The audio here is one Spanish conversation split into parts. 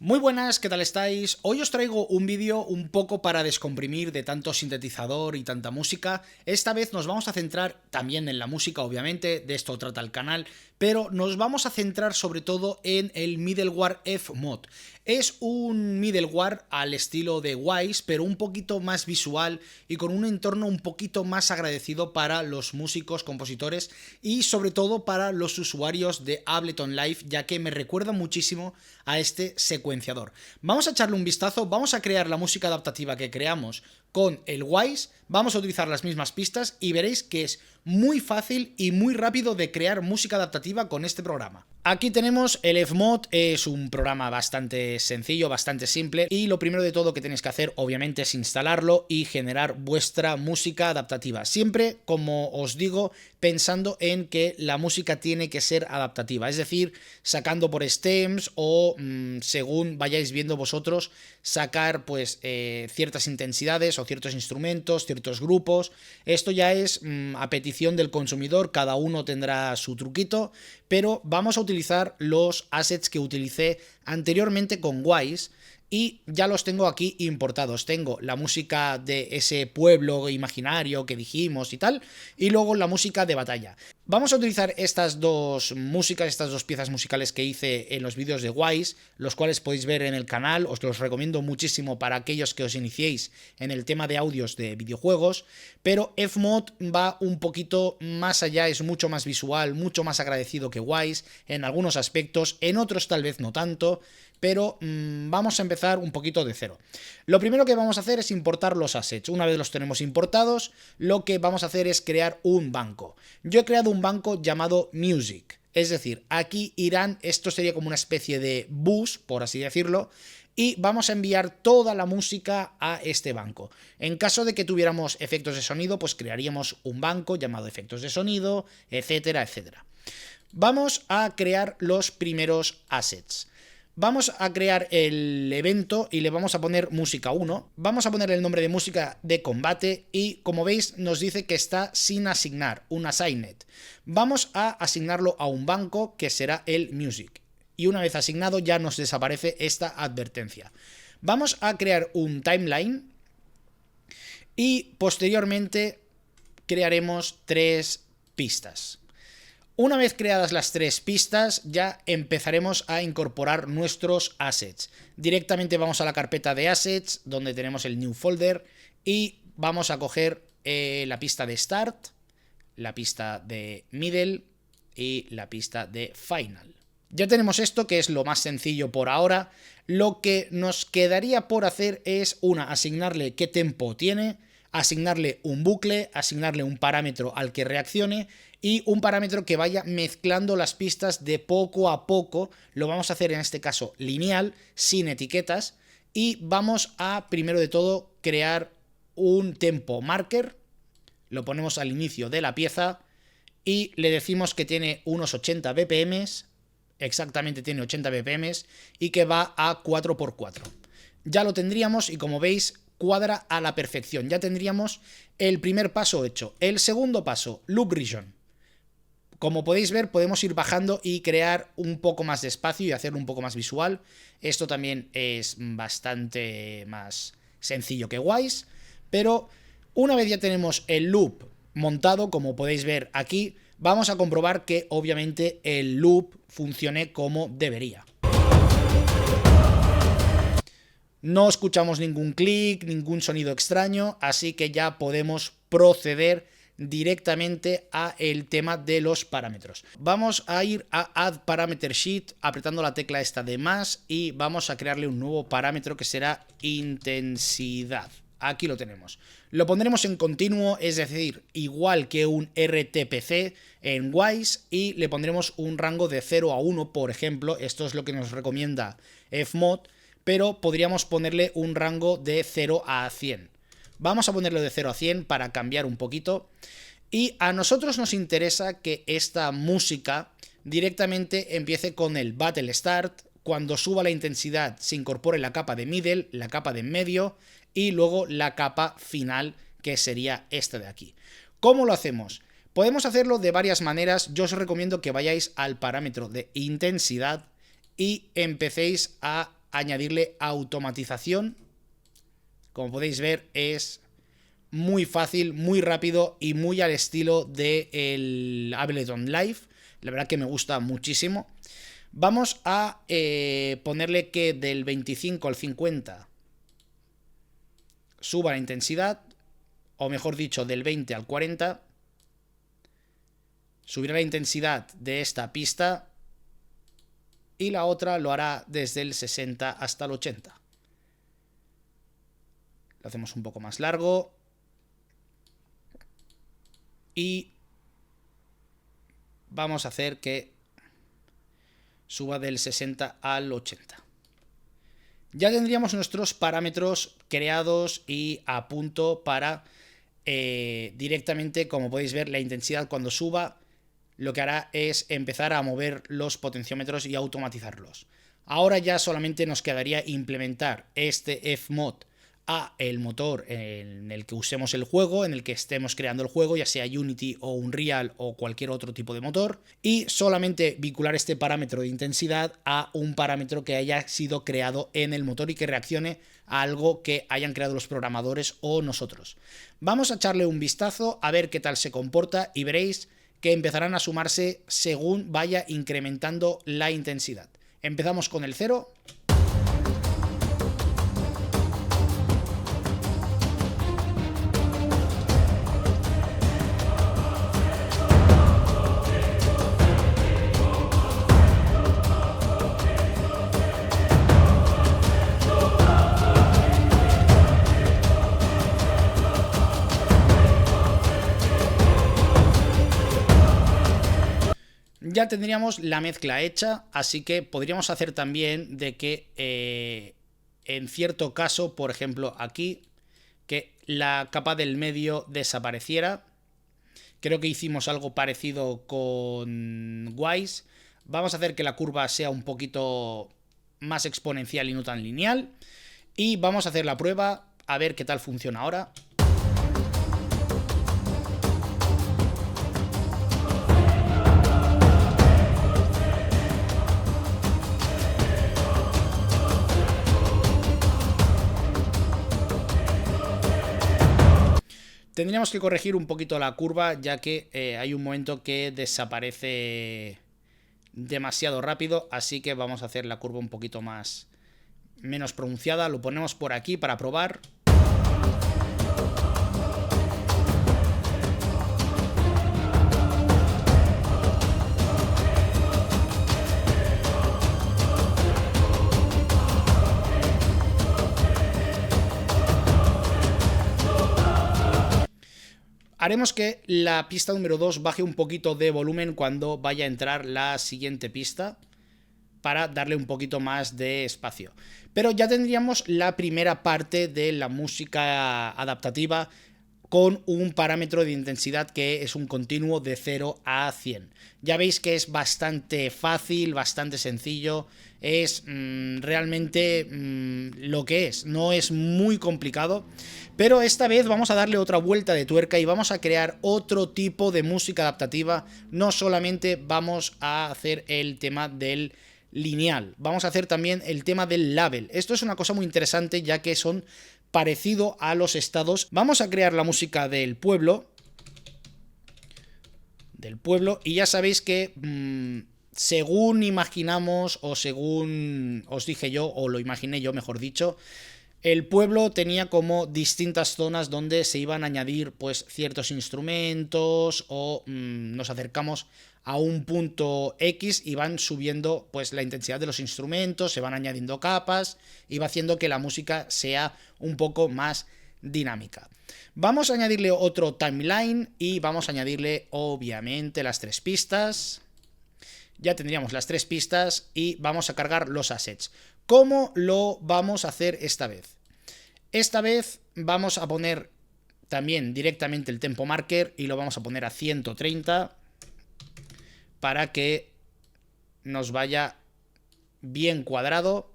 Muy buenas, ¿qué tal estáis? Hoy os traigo un vídeo un poco para descomprimir de tanto sintetizador y tanta música. Esta vez nos vamos a centrar también en la música, obviamente, de esto trata el canal, pero nos vamos a centrar sobre todo en el middleware Fmod. Es un middleware al estilo de Wwise, pero un poquito más visual y con un entorno un poquito más agradecido para los músicos, compositores y sobre todo para los usuarios de Ableton Live, ya que me recuerda muchísimo a este secuenciador. Vamos a echarle un vistazo, vamos a crear la música adaptativa que creamos con el Wwise, vamos a utilizar las mismas pistas y veréis que es muy fácil y muy rápido de crear música adaptativa con este programa. Aquí tenemos el Fmod, es un programa bastante sencillo, bastante simple, y lo primero de todo que tenéis que hacer obviamente es instalarlo y generar vuestra música adaptativa. Siempre, como os digo, pensando en que la música tiene que ser adaptativa, es decir, sacando por stems o según vayáis viendo vosotros, sacar pues ciertas intensidades o ciertos instrumentos, ciertos grupos. Esto ya es a petición del consumidor, cada uno tendrá su truquito, pero vamos a utilizar los assets que utilicé anteriormente con Wwise y ya los tengo aquí importados. Tengo la música de ese pueblo imaginario que dijimos y tal, y luego la música de batalla. Vamos a utilizar estas dos músicas, estas dos piezas musicales que hice en los vídeos de Wwise, los cuales podéis ver en el canal. Os los recomiendo muchísimo para aquellos que os iniciéis en el tema de audios de videojuegos, pero Fmod va un poquito más allá, es mucho más visual, mucho más agradecido que Wwise en algunos aspectos, en otros tal vez no tanto, pero vamos a empezar un poquito de cero. Lo primero que vamos a hacer es importar los assets. Una vez los tenemos importados, lo que vamos a hacer es crear un banco. Yo he creado un banco llamado Music, es decir, aquí irán, esto sería como una especie de bus, por así decirlo, y vamos a enviar toda la música a este banco. En caso de que tuviéramos efectos de sonido, pues crearíamos un banco llamado efectos de sonido, etcétera, etcétera. Vamos a crear los primeros assets. Vamos a crear el evento y le vamos a poner música 1. Vamos a poner el nombre de música de combate y, como veis, nos dice que está sin asignar, un assigned. Vamos a asignarlo a un banco que será el music. Y una vez asignado ya nos desaparece esta advertencia. Vamos a crear un timeline y posteriormente crearemos 3 pistas. Una vez creadas las 3 pistas, ya empezaremos a incorporar nuestros assets. Directamente vamos a la carpeta de assets, donde tenemos el new folder, y vamos a coger la pista de start, la pista de middle y la pista de final. Ya tenemos esto, que es lo más sencillo por ahora. Lo que nos quedaría por hacer es, asignarle qué tempo tiene, asignarle un bucle, asignarle un parámetro al que reaccione y un parámetro que vaya mezclando las pistas de poco a poco. Lo vamos a hacer en este caso lineal, sin etiquetas, y vamos a, primero de todo, crear un tempo marker. Lo ponemos al inicio de la pieza y le decimos que tiene unos 80 BPM, exactamente tiene 80 BPM y que va a 4×4. Ya lo tendríamos y, como veis, cuadra a la perfección. Ya tendríamos el primer paso hecho. El segundo paso, loop region. Como podéis ver, podemos ir bajando y crear un poco más de espacio y hacerlo un poco más visual. Esto también es bastante más sencillo que Wwise, pero una vez ya tenemos el loop montado, como podéis ver aquí, vamos a comprobar que obviamente el loop funcione como debería. No escuchamos ningún clic, ningún sonido extraño, así que ya podemos proceder directamente a el tema de los parámetros. Vamos a ir a Add Parameter Sheet apretando la tecla esta de más y vamos a crearle un nuevo parámetro que será intensidad. Aquí lo tenemos. Lo pondremos en continuo, es decir, igual que un RTPC en Wwise, y le pondremos un rango de 0 a 1, por ejemplo. Esto es lo que nos recomienda Fmod, pero podríamos ponerle un rango de 0 a 100. Vamos a ponerlo de 0 a 100 para cambiar un poquito. Y a nosotros nos interesa que esta música directamente empiece con el Battle Start. Cuando suba la intensidad se incorpore la capa de middle, la capa de en medio y luego la capa final, que sería esta de aquí. ¿Cómo lo hacemos? Podemos hacerlo de varias maneras. Yo os recomiendo que vayáis al parámetro de intensidad y empecéis a añadirle automatización. Como podéis ver, es muy fácil, muy rápido y muy al estilo del Ableton Live. La verdad que me gusta muchísimo. Vamos a ponerle que del 25 al 50 suba la intensidad, o mejor dicho, del 20 al 40. Subirá la intensidad de esta pista y la otra lo hará desde el 60 hasta el 80. Lo hacemos un poco más largo y vamos a hacer que suba del 60 al 80. Ya tendríamos nuestros parámetros creados y a punto para directamente, como podéis ver, la intensidad cuando suba lo que hará es empezar a mover los potenciómetros y automatizarlos. Ahora ya solamente nos quedaría implementar este Fmod a el motor en el que usemos el juego, en el que estemos creando el juego, ya sea Unity o Unreal o cualquier otro tipo de motor, y solamente vincular este parámetro de intensidad a un parámetro que haya sido creado en el motor y que reaccione a algo que hayan creado los programadores o nosotros. Vamos a echarle un vistazo a ver qué tal se comporta y veréis que empezarán a sumarse según vaya incrementando la intensidad. Empezamos con el 0. Ya tendríamos la mezcla hecha, así que podríamos hacer también de que en cierto caso, por ejemplo aquí, que la capa del medio desapareciera. Creo que hicimos algo parecido con Wise. Vamos a hacer que la curva sea un poquito más exponencial y no tan lineal. Y vamos a hacer la prueba a ver qué tal funciona ahora. Tendríamos que corregir un poquito la curva, ya que hay un momento que desaparece demasiado rápido, así que vamos a hacer la curva un poquito menos pronunciada. Lo ponemos por aquí para probar. Haremos que la pista número 2 baje un poquito de volumen cuando vaya a entrar la siguiente pista, para darle un poquito más de espacio. Pero ya tendríamos la primera parte de la música adaptativa con un parámetro de intensidad que es un continuo de 0 a 100. Ya veis que es bastante fácil, bastante sencillo, es realmente lo que es, no es muy complicado, pero esta vez vamos a darle otra vuelta de tuerca y vamos a crear otro tipo de música adaptativa. No solamente vamos a hacer el tema del lineal, vamos a hacer también el tema del label. Esto es una cosa muy interesante, ya que son parecido a los estados. Vamos a crear la música del pueblo, y ya sabéis que según imaginamos, o según os dije yo, o lo imaginé yo mejor dicho, el pueblo tenía como distintas zonas donde se iban a añadir pues ciertos instrumentos, o nos acercamos a un punto X y van subiendo pues la intensidad de los instrumentos, se van añadiendo capas y va haciendo que la música sea un poco más dinámica. Vamos a añadirle otro timeline y vamos a añadirle obviamente las 3 pistas. Ya tendríamos las 3 pistas y vamos a cargar los assets. ¿Cómo lo vamos a hacer esta vez? Esta vez vamos a poner también directamente el tempo marker y lo vamos a poner a 130 para que nos vaya bien cuadrado.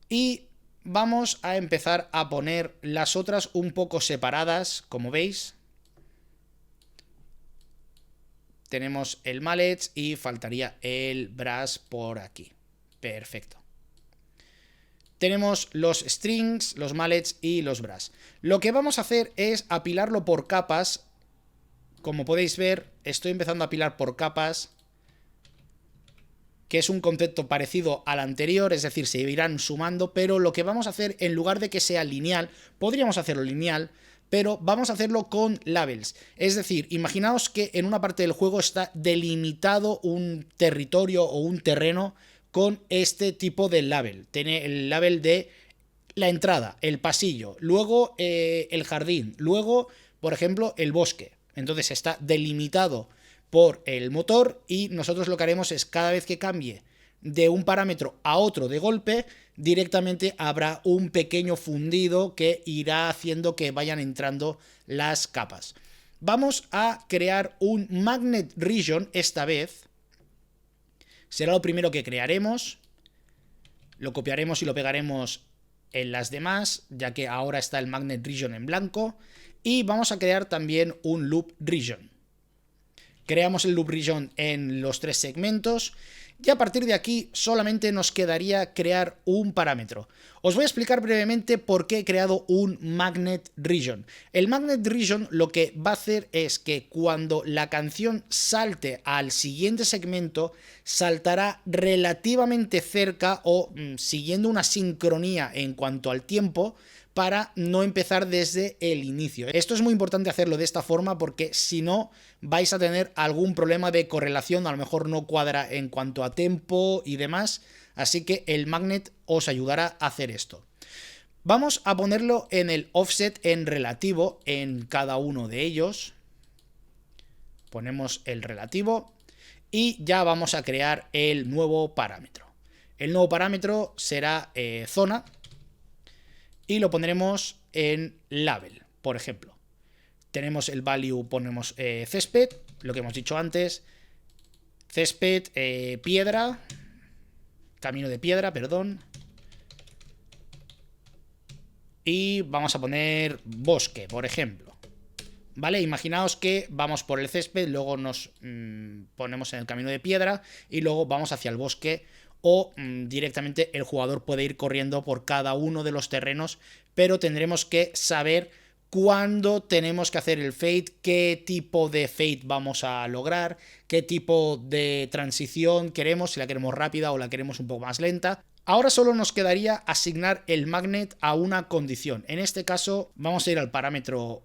Y vamos a empezar a poner las otras un poco separadas, como veis. Tenemos el mallet y faltaría el brass por aquí. Perfecto. tenemos los strings, los mallets y los brass. Lo que vamos a hacer es apilarlo por capas. Como podéis ver, estoy empezando a apilar por capas, que es un concepto parecido al anterior, es decir, se irán sumando, pero lo que vamos a hacer, en lugar de que sea lineal, podríamos hacerlo lineal, pero vamos a hacerlo con labels. Es decir, imaginaos que en una parte del juego está delimitado un territorio o un terreno con este tipo de label. Tiene el label de la entrada, el pasillo, luego el jardín, luego, por ejemplo, el bosque. Entonces está delimitado por el motor y nosotros lo que haremos es cada vez que cambie de un parámetro a otro de golpe, directamente habrá un pequeño fundido que irá haciendo que vayan entrando las capas. Vamos a crear un magnet region esta vez. Será lo primero que crearemos. Lo copiaremos y lo pegaremos en las demás, ya que ahora está el magnet region en blanco. Y vamos a crear también un loop region. Creamos el loop region en los 3 segmentos y a partir de aquí solamente nos quedaría crear un parámetro. Os voy a explicar brevemente por qué he creado un magnet region. El magnet region lo que va a hacer es que cuando la canción salte al siguiente segmento, saltará relativamente cerca o siguiendo una sincronía en cuanto al tiempo, para no empezar desde el inicio. Esto es muy importante hacerlo de esta forma porque si no vais a tener algún problema de correlación, a lo mejor no cuadra en cuanto a tiempo y demás, así que el magnet os ayudará a hacer esto. Vamos a ponerlo en el offset en relativo en cada uno de ellos. Ponemos el relativo y ya vamos a crear el nuevo parámetro. El nuevo parámetro será zona. Y lo pondremos en label, por ejemplo. Tenemos el value, ponemos césped, lo que hemos dicho antes. Césped, piedra, camino de piedra, perdón. Y vamos a poner bosque, por ejemplo. ¿Vale? Imaginaos que vamos por el césped, luego nos ponemos en el camino de piedra y luego vamos hacia el bosque. O directamente el jugador puede ir corriendo por cada uno de los terrenos, pero tendremos que saber cuándo tenemos que hacer el fade, qué tipo de fade vamos a lograr, qué tipo de transición queremos, si la queremos rápida o la queremos un poco más lenta. Ahora solo nos quedaría asignar el magnet a una condición. En este caso vamos a ir al parámetro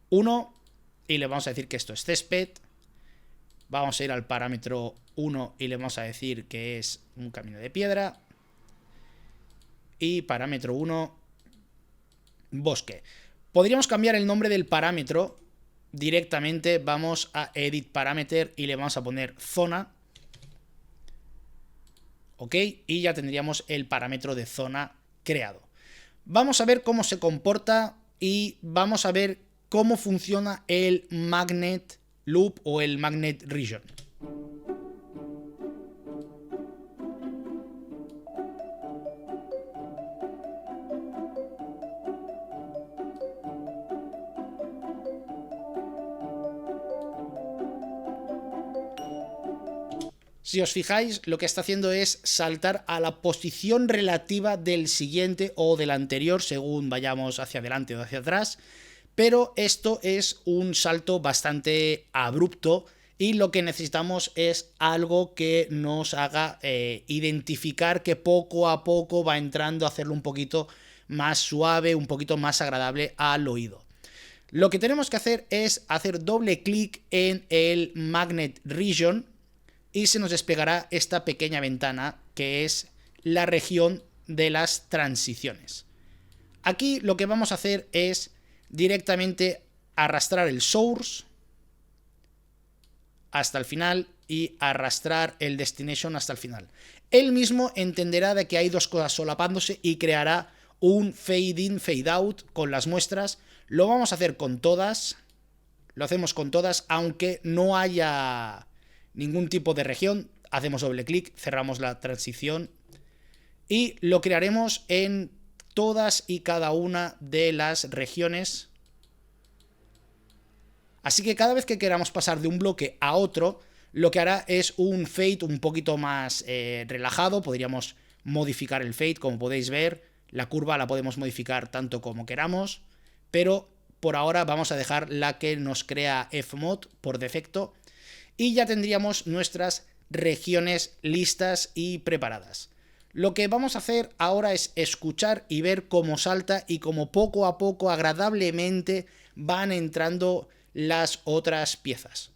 1 y le vamos a decir que esto es césped. Vamos a ir al parámetro 1 y le vamos a decir que es un camino de piedra. Y parámetro 1, bosque. Podríamos cambiar el nombre del parámetro directamente. Vamos a Edit Parameter y le vamos a poner zona. Ok, y ya tendríamos el parámetro de zona creado. Vamos a ver cómo se comporta y vamos a ver cómo funciona el magnet loop o el magnet region. Si os fijáis, lo que está haciendo es saltar a la posición relativa del siguiente o del anterior, según vayamos hacia adelante o hacia atrás. Pero esto es un salto bastante abrupto y lo que necesitamos es algo que nos haga identificar que poco a poco va entrando, a hacerlo un poquito más suave, un poquito más agradable al oído. Lo que tenemos que hacer es hacer doble clic en el Magnet Region y se nos desplegará esta pequeña ventana que es la región de las transiciones. Aquí lo que vamos a hacer es directamente arrastrar el source hasta el final y arrastrar el destination hasta el final. Él mismo entenderá de que hay dos cosas solapándose y creará un fade in, fade out con las muestras. Lo vamos a hacer con todas. Lo hacemos con todas, aunque no haya ningún tipo de región. Hacemos doble clic, cerramos la transición y lo crearemos en todas y cada una de las regiones. Así que cada vez que queramos pasar de un bloque a otro, lo que hará es un fade un poquito más relajado. Podríamos modificar el fade, como podéis ver. La curva la podemos modificar tanto como queramos, pero por ahora vamos a dejar la que nos crea Fmod por defecto y ya tendríamos nuestras regiones listas y preparadas. Lo que vamos a hacer ahora es escuchar y ver cómo salta y cómo poco a poco agradablemente van entrando las otras piezas.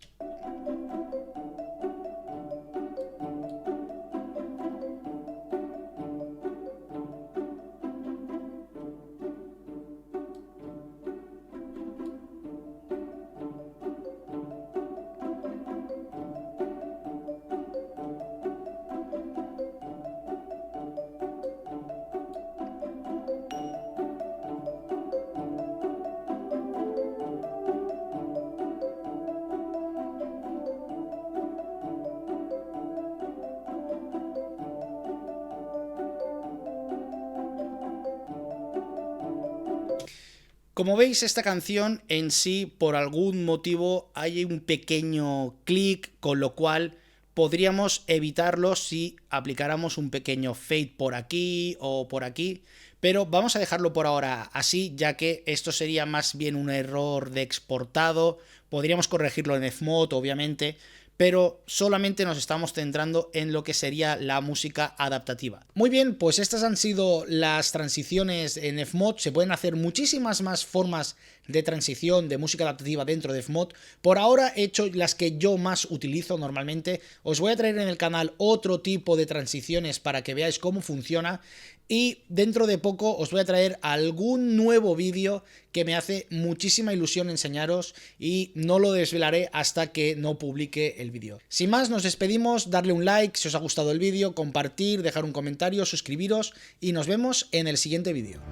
Como veis, esta canción en sí, por algún motivo, hay un pequeño clic, con lo cual podríamos evitarlo si aplicáramos un pequeño fade por aquí o por aquí, pero vamos a dejarlo por ahora así, ya que esto sería más bien un error de exportado. Podríamos corregirlo en Fmod, obviamente, pero solamente nos estamos centrando en lo que sería la música adaptativa. Muy bien, pues estas han sido las transiciones en Fmod. Se pueden hacer muchísimas más formas de transición de música adaptativa dentro de Fmod. Por ahora he hecho las que yo más utilizo normalmente. Os voy a traer en el canal otro tipo de transiciones para que veáis cómo funciona. Y dentro de poco os voy a traer algún nuevo vídeo que me hace muchísima ilusión enseñaros y no lo desvelaré hasta que no publique el vídeo. Sin más, nos despedimos, darle un like si os ha gustado el vídeo, compartir, dejar un comentario, suscribiros y nos vemos en el siguiente vídeo.